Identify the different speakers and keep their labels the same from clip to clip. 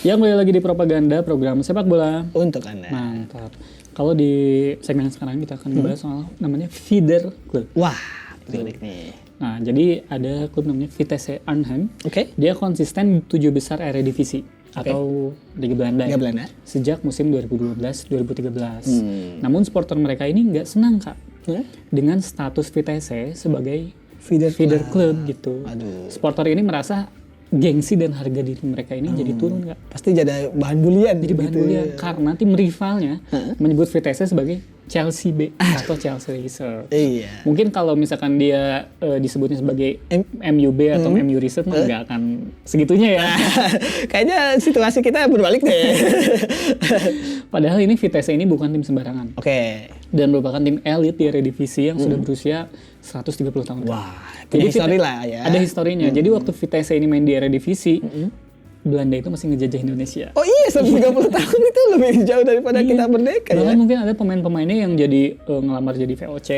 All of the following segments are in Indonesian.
Speaker 1: Yang kembali lagi di propaganda program sepak bola
Speaker 2: Untuk Anda.
Speaker 1: mantap. Kalau di segmen sekarang kita akan membahas soal namanya feeder club.
Speaker 2: Wah, menarik nih.
Speaker 1: Nah, jadi ada klub namanya Vitesse Arnhem.
Speaker 2: Oke.
Speaker 1: Dia konsisten 7 besar Eredivisie atau Liga Belanda.
Speaker 2: Liga
Speaker 1: Ya,
Speaker 2: Belanda.
Speaker 1: sejak musim 2012-2013. Namun supporter mereka ini nggak senang Kak dengan status Vitesse sebagai feeder club gitu.
Speaker 2: Aduh.
Speaker 1: Supporter ini merasa gengsi dan harga diri mereka ini jadi turun Kak.
Speaker 2: Pasti jadi bahan bulian.
Speaker 1: Jadi bahan bulian karena tim rivalnya menyebut Vitesse sebagai Chelsea B atau Chelsea Reserve.
Speaker 2: Iya.
Speaker 1: Mungkin kalau misalkan dia disebutnya sebagai MUB atau MU Reserve mah nggak akan segitunya ya.
Speaker 2: Kayaknya situasi kita berbalik deh.
Speaker 1: Padahal ini Vitesse ini bukan tim sembarangan
Speaker 2: Oke.
Speaker 1: dan merupakan tim elit di Eredivisie yang sudah berusia 130 tahun.
Speaker 2: Wah, punya histori lah ya.
Speaker 1: Ada historinya. Jadi waktu Vitesse ini main di Eredivisie, Belanda itu masih ngejajah Indonesia.
Speaker 2: Oh iya, 130 tahun itu lebih jauh daripada kita merdeka ya.
Speaker 1: Bahkan mungkin ada pemain-pemainnya yang jadi ngelamar jadi VOC.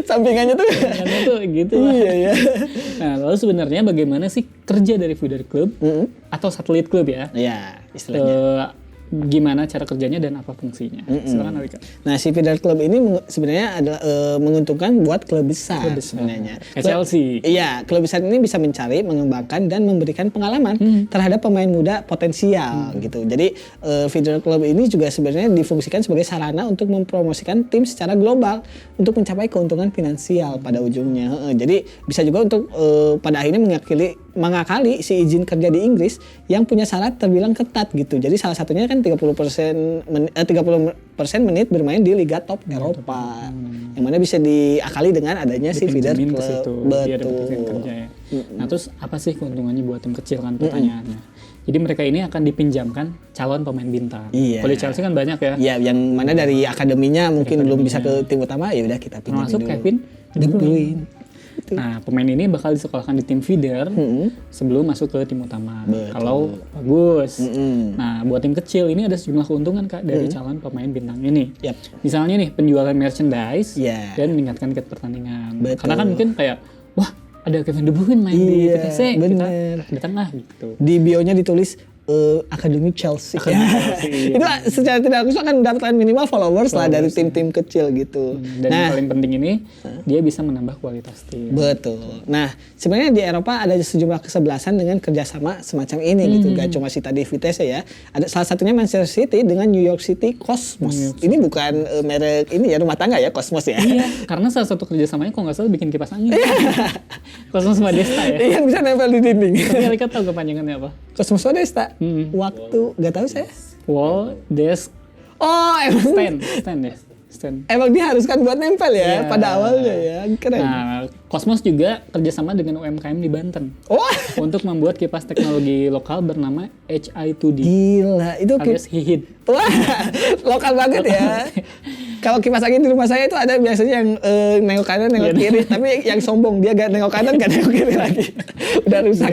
Speaker 2: Sampingannya tuh.
Speaker 1: Karena tuh gitu lah.
Speaker 2: Iya ya.
Speaker 1: Nah, lalu sebenarnya bagaimana sih kerja dari feeder club atau satelit club ya?
Speaker 2: Iya, istilahnya.
Speaker 1: Gimana cara kerjanya dan apa fungsinya? Silakan Alika.
Speaker 2: Nah, si feeder club ini sebenarnya adalah menguntungkan buat klub besar sebenarnya.
Speaker 1: Kayak Chelsea.
Speaker 2: Iya, klub besar ini bisa mencari, mengembangkan dan memberikan pengalaman terhadap pemain muda potensial gitu. Jadi feeder club ini juga sebenarnya difungsikan sebagai sarana untuk mempromosikan tim secara global untuk mencapai keuntungan finansial pada ujungnya. Jadi bisa juga untuk pada akhirnya mengakali si izin kerja di Inggris yang punya syarat terbilang ketat gitu. Jadi salah satunya kan 30% menit bermain di Liga Top Eropa. Yang mana bisa diakali dengan adanya si feeder
Speaker 1: Dipinjemin ke
Speaker 2: club.
Speaker 1: situ, biar dapetin kerja ya. Nah, terus apa sih keuntungannya buat tim kecil kan pertanyaannya? Jadi mereka ini akan dipinjamkan calon pemain bintang.
Speaker 2: Iya.
Speaker 1: Kalau di Chelsea kan banyak ya.
Speaker 2: Ya, yang mana dari akademinya mungkin belum bisa ke tim utama, ya udah kita pinjam
Speaker 1: Termasuk
Speaker 2: dulu.
Speaker 1: Kevin
Speaker 2: De Bruyne.
Speaker 1: Nah, pemain ini bakal disekolahkan di tim feeder sebelum masuk ke tim utama.
Speaker 2: Betul.
Speaker 1: Kalau bagus. Nah, buat tim kecil ini ada sejumlah keuntungan Kak dari calon pemain bintang ini.
Speaker 2: Yap.
Speaker 1: Misalnya nih penjualan merchandise
Speaker 2: Iya.
Speaker 1: dan meningkatkan tiket pertandingan.
Speaker 2: Betul.
Speaker 1: Karena kan mungkin kayak wah, ada Kevin De Bruyne main di
Speaker 2: Iya,
Speaker 1: Vitesse,
Speaker 2: bener.
Speaker 1: kita datang lah gitu.
Speaker 2: Di bio-nya ditulis Akademi Chelsea.
Speaker 1: Chelsea,
Speaker 2: Itu secara tidak langsung akan mendapatkan minimal followers lah dari tim-tim kecil gitu.
Speaker 1: Dan yang paling penting ini dia bisa menambah kualitas tim.
Speaker 2: Betul. Nah, sebenarnya di Eropa ada sejumlah kesebelasan dengan kerjasama semacam ini gitu. Gak cuma si tadi Vitesse ya. Ada salah satunya Manchester City dengan New York City Cosmos. Ini bukan merek ini ya, rumah tangga ya, Cosmos ya.
Speaker 1: Iya, karena salah satu kerjasamanya kok nggak salah bikin kipas angin. Cosmos Modesta ya.
Speaker 2: Iya, bisa nempel di dinding.
Speaker 1: Tapi Alika tahu kepanjangannya apa?
Speaker 2: Cosmos Modesta. Waktu, gak tahu saya.
Speaker 1: Wall, desk,
Speaker 2: Oh, emang
Speaker 1: stand ya. Stand.
Speaker 2: emang diharuskan buat nempel ya
Speaker 1: Iya.
Speaker 2: pada awalnya ya. Keren.
Speaker 1: Nah, Cosmos juga kerjasama dengan UMKM di Banten
Speaker 2: Oh,
Speaker 1: untuk membuat kipas teknologi lokal bernama HI2D
Speaker 2: gila. Itu
Speaker 1: alias Hihid.
Speaker 2: wah, lokal banget ya. Kalau kipas angin di rumah saya itu ada biasanya yang nengok kanan, nengok kiri. Tapi yang sombong, dia gak nengok kanan, gak nengok kiri lagi. Udah rusak.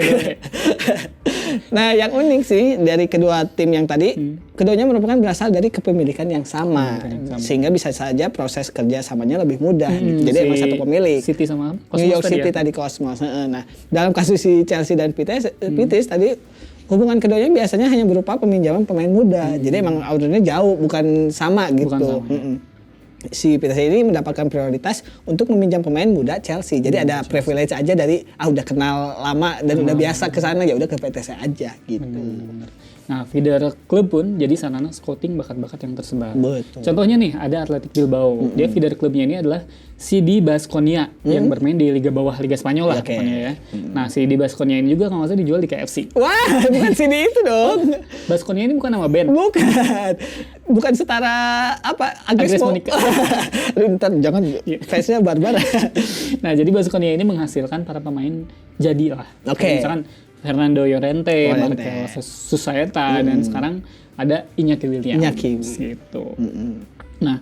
Speaker 2: Nah, yang unik sih dari kedua tim yang tadi, keduanya merupakan berasal dari kepemilikan yang sama. Sehingga bisa saja proses kerja samanya lebih mudah. Gitu. Jadi emang satu pemilik.
Speaker 1: City sama Cosmos
Speaker 2: New York
Speaker 1: tadi
Speaker 2: City
Speaker 1: ya?
Speaker 2: tadi Cosmos. Nah, dalam kasus si Chelsea dan Vitesse tadi hubungan keduanya biasanya hanya berupa peminjaman pemain muda. Jadi emang ordernya jauh, bukan sama gitu.
Speaker 1: Bukan sama, ya.
Speaker 2: Si Vitesse ini mendapatkan prioritas untuk meminjam pemain muda Chelsea. Jadi ada privilege aja dari udah kenal lama dan udah biasa ke sana, ya udah ke Vitesse aja gitu.
Speaker 1: Nah, feeder club pun jadi sarana scouting bakat-bakat yang tersebar.
Speaker 2: Betul.
Speaker 1: Contohnya nih, ada Athletic Bilbao. Dia feeder clubnya ini adalah CD Baskonia yang bermain di liga bawah Liga Spanyol lah
Speaker 2: Oke.
Speaker 1: pokoknya ya. Nah, CD Baskonia ini juga kalau nggak salah dijual di KFC.
Speaker 2: Wah, bukan sini itu dong.
Speaker 1: Baskonia ini bukan nama band.
Speaker 2: Bukan setara apa
Speaker 1: Agnes
Speaker 2: Agnes
Speaker 1: Monica.
Speaker 2: Aduh, ntar jangan fansnya barbar.
Speaker 1: Nah, jadi Baskonia ini menghasilkan para pemain jadi lah.
Speaker 2: Oke.
Speaker 1: Kayak misalkan Fernando Llorente,
Speaker 2: Llorente.
Speaker 1: Marcelo Susaeta, dan sekarang ada Iñaki Williams.
Speaker 2: Iñaki.
Speaker 1: Gitu. Nah,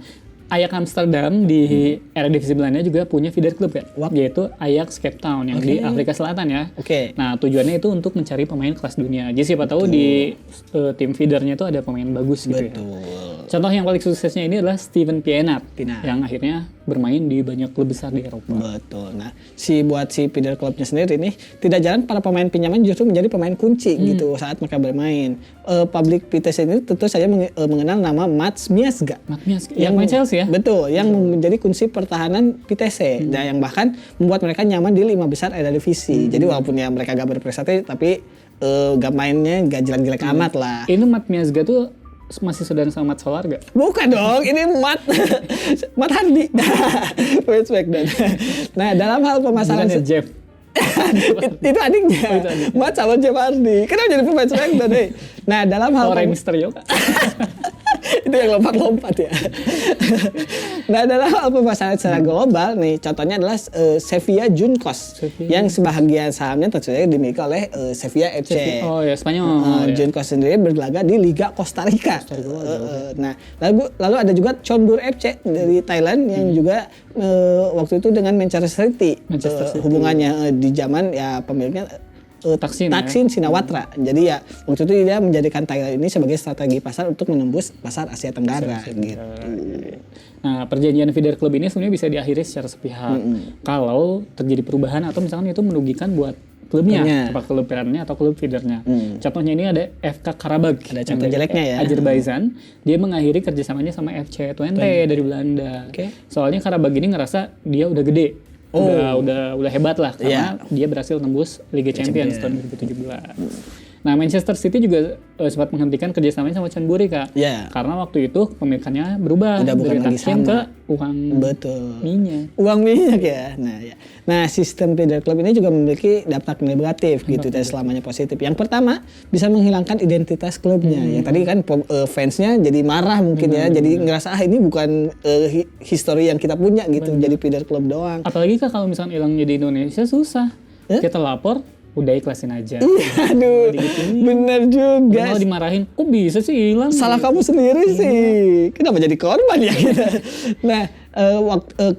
Speaker 1: Ajax Amsterdam di Eredivisie Belanda juga punya feeder club ya, yaitu Ajax Cape Town yang di Afrika Selatan ya.
Speaker 2: Oke.
Speaker 1: Nah, tujuannya itu untuk mencari pemain kelas dunia. Jadi siapa tahu di tim feedernya itu ada pemain bagus gitu ya.
Speaker 2: Betul.
Speaker 1: Contoh yang paling suksesnya ini adalah Steven Pienaar
Speaker 2: Pienaar.
Speaker 1: yang akhirnya bermain di banyak klub besar di Eropa.
Speaker 2: Betul. Nah, buat si Feeder Clubnya sendiri ini tidak jarang para pemain pinjaman justru menjadi pemain kunci gitu saat mereka bermain. Public PTC ini tentu saja mengenal nama Mats Miazga.
Speaker 1: Mats Miazga yang main Chelsea ya?
Speaker 2: Betul, yang menjadi kunci pertahanan PTC dan yang bahkan membuat mereka nyaman di 5 besar Eredivisie. Jadi walaupun ya mereka gak berprestasi tapi gak mainnya gak jelek-jelek amat lah.
Speaker 1: Ini Mats Miazga tuh masih saudara sama Mat Solar gak?
Speaker 2: Bukan dong, ini Mat Handi. Smackdown. Nah, dalam hal pemasaran
Speaker 1: Jeff.
Speaker 2: itu adiknya. Mat sama Jeff Hardy. Kenapa jadi pemain Smackdown deh? Nah, dalam hal
Speaker 1: Rey Mysterio.
Speaker 2: itu yang lompat-lompat ya. Nah, dalam hal pemasaran secara global nih, contohnya adalah Sevilla Juncos yang sebahagian sahamnya tentu saja dimiliki oleh Sevilla FC.
Speaker 1: Oh ya, Spanyol.
Speaker 2: Juncos sendiri berlaga di Liga Costa Rica. Nah, lalu ada juga Chonburi FC dari Thailand yang juga waktu itu dengan Manchester City. Hubungannya di zaman ya pemiliknya Taksin Shinawatra. Jadi ya waktu itu dia menjadikan Thailand ini sebagai strategi pasar untuk menembus pasar Asia Tenggara gitu.
Speaker 1: Nah, perjanjian feeder club ini sebenarnya bisa diakhiri secara sepihak kalau terjadi perubahan atau misalkan itu merugikan buat klubnya, apa klub parentnya atau klub feedernya. Contohnya ini ada FK Karabag.
Speaker 2: Ada contoh jeleknya ya.
Speaker 1: Azerbaijan, dia mengakhiri kerjasamanya sama FC Twente dari Belanda. Soalnya Karabag ini ngerasa dia udah gede. Udah hebat lah karena dia berhasil tembus Liga Champions tahun 2017. Nah, Manchester City juga sempat menghentikan kerjasamanya sama Chonburi Kak. Karena waktu itu pemilikannya berubah dari Taksin ke uang minyak.
Speaker 2: Uang minyak ya. Nah, sistem feeder club ini juga memiliki dampak negatif gitu dan selamanya positif. Yang pertama, bisa menghilangkan identitas klubnya. Yang tadi kan fansnya jadi marah mungkin ya. Jadi ngerasa ini bukan history yang kita punya gitu. Jadi feeder club doang.
Speaker 1: Apalagi Kak kalau misalnya hilangnya di Indonesia susah. Kita lapor udah ikhlasin aja.
Speaker 2: Aduh, bener juga.
Speaker 1: Kalau dimarahin, kok bisa sih hilang?
Speaker 2: Salah kamu sendiri sih. Kenapa jadi korban ya kita? Nah,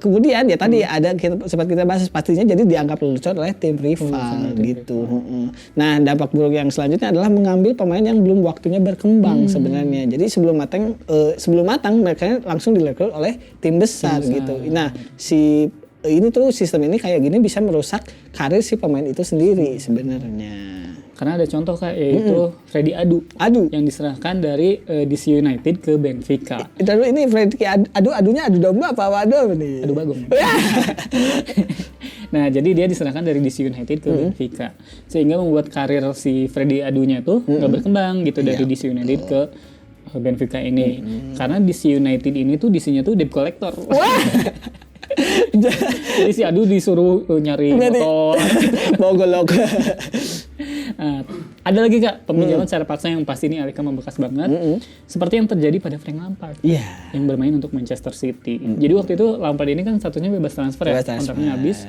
Speaker 2: kemudian ya tadi ada sempat kita bahas pastinya jadi dianggap lelucon oleh tim rival gitu. Nah, dampak buruk yang selanjutnya adalah mengambil pemain yang belum waktunya berkembang sebenarnya. Jadi sebelum matang mereka langsung direkrut oleh tim besar gitu. Nah, sistem ini kayak gini bisa merusak karir si pemain itu sendiri sebenarnya.
Speaker 1: Karena ada contoh Kak, yaitu Freddy Adu yang diserahkan dari DC United ke Benfica.
Speaker 2: Ini Freddy adunya adu domba apa adu nih?
Speaker 1: Adu bagong. Nah, jadi dia diserahkan dari DC United ke Benfica. Sehingga membuat karir si Freddy Adunya tuh nggak berkembang gitu dari DC United ke Benfica ini. Karena DC United ini tuh DC-nya tuh debt collector. Jadi si Adu disuruh nyari motor,
Speaker 2: bawa golok.
Speaker 1: Ada lagi Kak, peminjaman secara paksa yang pasti ini Alika membekas banget. Seperti yang terjadi pada Frank Lampard yang bermain untuk Manchester City. Jadi waktu itu Lampard ini kan statusnya bebas transfer ya, kontraknya habis.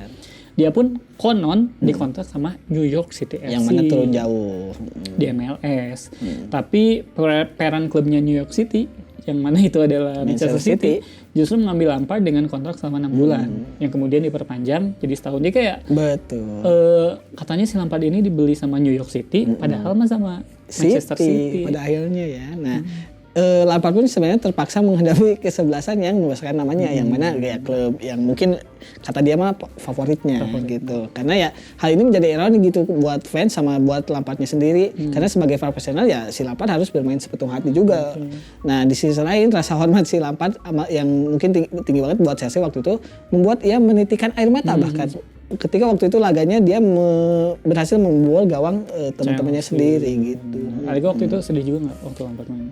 Speaker 1: Dia pun konon dikontrak sama New York City FC.
Speaker 2: Yang mana turun jauh
Speaker 1: di MLS. Tapi parent klubnya New York City yang mana itu adalah Manchester City justru mengambil Lampard dengan kontrak selama 6 bulan yang kemudian diperpanjang jadi setahun. Dia kayak katanya si Lampard ini dibeli sama New York City padahal mah sama Manchester City
Speaker 2: pada akhirnya ya. Nah, Lampard pun sebenarnya terpaksa menghadapi kesebelasan yang membesarkan namanya yang mana kayak klub yang mungkin kata dia mah favoritnya gitu. Karena ya hal ini menjadi ironi gitu buat fans sama buat Lampardnya sendiri. Karena sebagai profesional ya si Lampard harus bermain sepenuh hati juga. Nah, di sisi lain rasa hormat si Lampard yang mungkin tinggi banget buat Chelsea waktu itu membuat ia menitikan air mata bahkan ketika waktu itu laganya dia berhasil membobol gawang teman-temannya sendiri gitu.
Speaker 1: Alika waktu itu sedih juga nggak waktu Lampard main?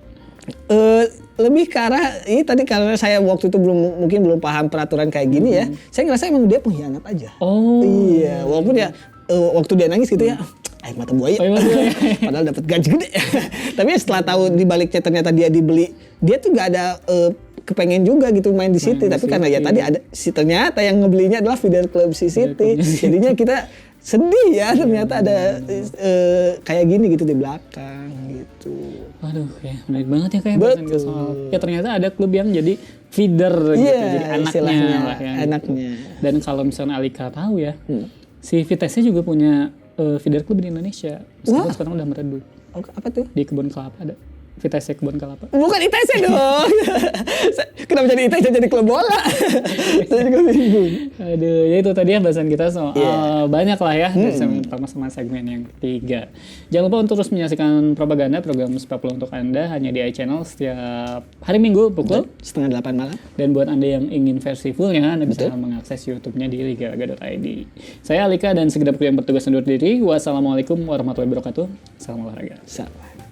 Speaker 2: Lebih ke arah ini tadi karena saya waktu itu belum paham peraturan kayak gini ya. Saya ngerasa emang dia pengkhianat aja. Iya, walaupun ya waktu dia nangis gitu ya, air mata buaya. Padahal dapat gaji gede. Tapi setelah tahu di baliknya ternyata dia dibeli, dia tuh gak ada kepengen juga gitu main di City. Tapi karena ya tadi ada ternyata yang ngebelinya adalah feeder club City. Jadinya kita sedih ya ternyata ada kayak gini gitu di belakang gitu.
Speaker 1: Waduh, ya menarik banget ya kayak soal. Ya ternyata ada klub yang jadi feeder gitu, jadi anaknya lah ya.
Speaker 2: Anaknya.
Speaker 1: Dan kalau misalnya Alika tahu ya, si Vitesse juga punya feeder klub di Indonesia. Meskipun sekarang udah meredup.
Speaker 2: Apa tuh?
Speaker 1: Di Kebun Kelapa ada. Vitesse Kebun Kelapa.
Speaker 2: Bukan ITC dong. Kenapa jadi ITC jadi klub bola? Saya juga bingung.
Speaker 1: Aduh, ya itu tadi ya bahasan kita soal banyak lah ya dari segmen pertama sama segmen yang ketiga. Jangan lupa untuk terus menyaksikan Propaganda, program sepak bola untuk Anda hanya di iChannel setiap hari Minggu pukul
Speaker 2: 7:30 malam.
Speaker 1: Dan buat Anda yang ingin versi fullnya, Anda bisa mengakses YouTube-nya di ligalaga.id. Saya Alika dan segenap kru yang bertugas undur diri. Wassalamualaikum warahmatullahi wabarakatuh. Salam olahraga.
Speaker 2: Salam.